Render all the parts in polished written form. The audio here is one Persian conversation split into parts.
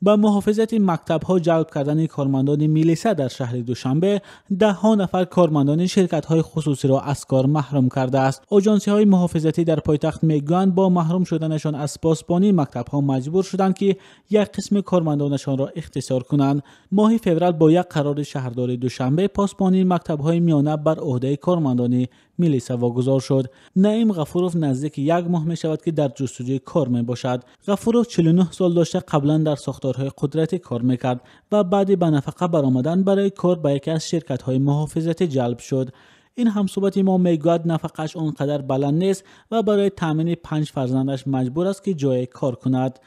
با محافظت مکتب‌ها جلب کردن کارمندان میلیسا در شهر دوشنبه، ده‌ها نفر کارمندان شرکت‌های خصوصی را از کار محروم کرده است. آژانس‌های محافظتی در پایتخت میگویند با محروم شدنشان از پاسبانی مکتب‌ها مجبور شدند که یک قسم کارمندانشان را اختصار کنند. ماه فوریه با یک قرار شهرداری دوشنبه، پاسبانی مکتب‌های میانه بر عهده کارمندان میلیسا واگذار شد. نعیم غفوروف نزدیک یک ماه می شود که در جستجوی کار می باشد. غفوروف 49 سال داشته، قبلا در ساختارهای قدرتی کار میکرد و بعد به نفقه برآمدن برای کار به یکی از شرکت‌های محافظتی جلب شد. این همصحبت ما میگوید نفقه‌اش آنقدر بلند نیست و برای تامین 5 فرزندش مجبور است که جای کار کند.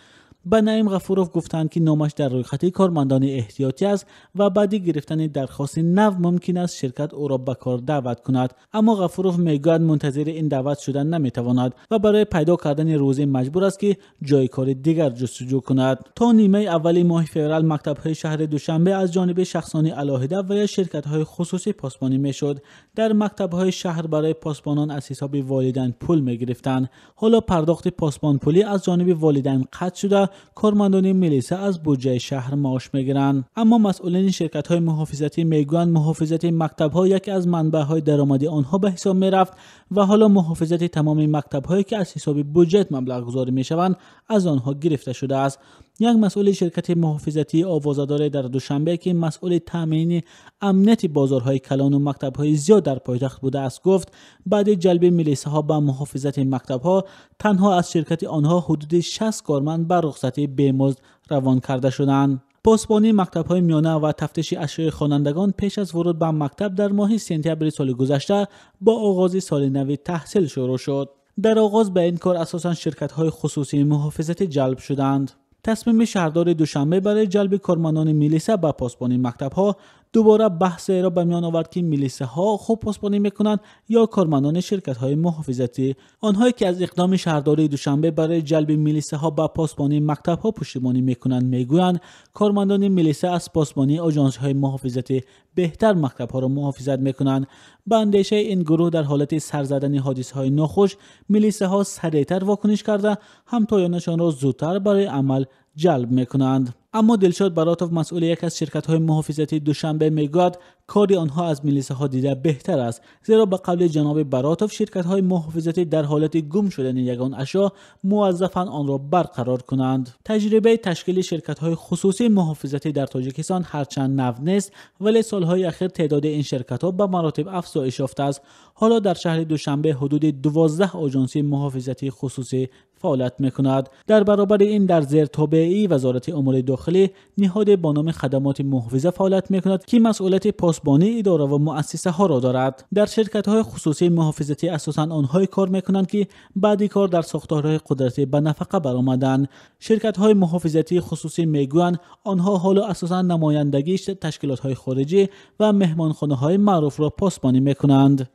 به نعیم غفوروف گفتند که نامش در رویخط کارمندان احتیاطی است و بعد گرفتن درخواست نو ممکن است شرکت او را به کار دعوت کند، اما غفوروف میگوید منتظر این دعوت شدن نمیتواند و برای پیدا کردن روزی مجبور است که جای کار دیگر جستجو کند. تا نیمه اول ماه فوریه مکتب‌های شهر دوشنبه از جانب شخصان علاهده و یا شرکت‌های خصوصی پاسبانی میشد. در مکتب‌های شهر برای پاسبانان از حساب والدین پول میگرفتند. حالا پرداخت پاسبان پولی از جانب والدین قطع شده، کارمندان میلیسا از بودجه شهر معاش میگیرند. اما مسئولین شرکت‌های محافظتی میگویند محافظت مکتب‌ها یکی از منبع‌های درآمدی آنها به حساب میرفت و حالا محافظت تمام مکتب‌هایی که از حساب بودجه مبلغ گذاری میشوند از آنها گرفته شده است. یک مسئول شرکت محافظتی آوازه‌دار در دوشنبه که مسئول تامین امنیت بازارهای کلان و مکتب‌های زیاد در پایتخت بوده است گفت بعد جلب میلیساها به محافظت مکتب‌ها، تنها از شرکت آنها حدود 60 کارمند به رخصتی بی‌مزد روان کرده شدند. پاسبانی مکتب‌های میانه و تفتیش اشیاء خوانندگان پیش از ورود به مکتب در ماه سپتامبر سال گذشته با آغاز سال نو تحصیل شروع شد. در آغاز به این کار اساساً شرکت‌های خصوصی محافظتی جلب شدند. تصمیم شهردار دوشنبه برای جلب کارمندان میلیسا به پاسبانی مکتب‌ها دوباره بحث را به میان آورد که میلیساها خوب پاسبانی میکنند یا کارمندان شرکت‌های محافظتی. آنهایی که از اقدام شهرداری دوشنبه برای جلب میلیساها به پاسبانی مکتب‌ها پشتیبانی میکنند میگویند کارمندان میلیسا از پاسبانی آژانس‌های محافظتی بهتر مکتب‌ها را محافظت میکنند. به اندیشه این گروه در حالت سر زدن حادثه‌های ناخوش، میلیساها سریعتر واکنش کرده همتایانشان را زودتر برای عمل جلب میکنند. اما دلشاد براتوف مسئول یک از شرکت‌های محافظتی دوشنبه میگوید کاری آنها از میلیساها دیده بهتر است، زیرا به قول جناب براتوف شرکت‌های محافظتی در حالت گم شدن یگان اشیا موظفند آن را برقرار کنند. تجربه تشکیل شرکت‌های خصوصی محافظتی در تاجیکستان هرچند نو نیست، ولی سالهای اخیر تعداد این شرکت‌ها به مراتب افزایش یافته است. حالا در شهر دوشنبه حدود 12 آژانسی محافظتی خصوصی فعالیت می‌کند. در برابر این در زیر تابعی وزارت امور داخلی نهاد با نام خدمات محافظه فعالیت می‌کند که مسئولیت پاسبانی اداره و مؤسسه ها را دارد. در شرکت‌های خصوصی محافظتی اساساً آنهایی کار می‌کنند که بعد کار در ساختارهای قدرتی به نفقه برآمدند. شرکت‌های محافظتی خصوصی میگویند آنها حالا اساساً نمایندگی تشکیلات‌های خارجی و مهمانخانه‌های معروف را پاسبانی می‌کنند.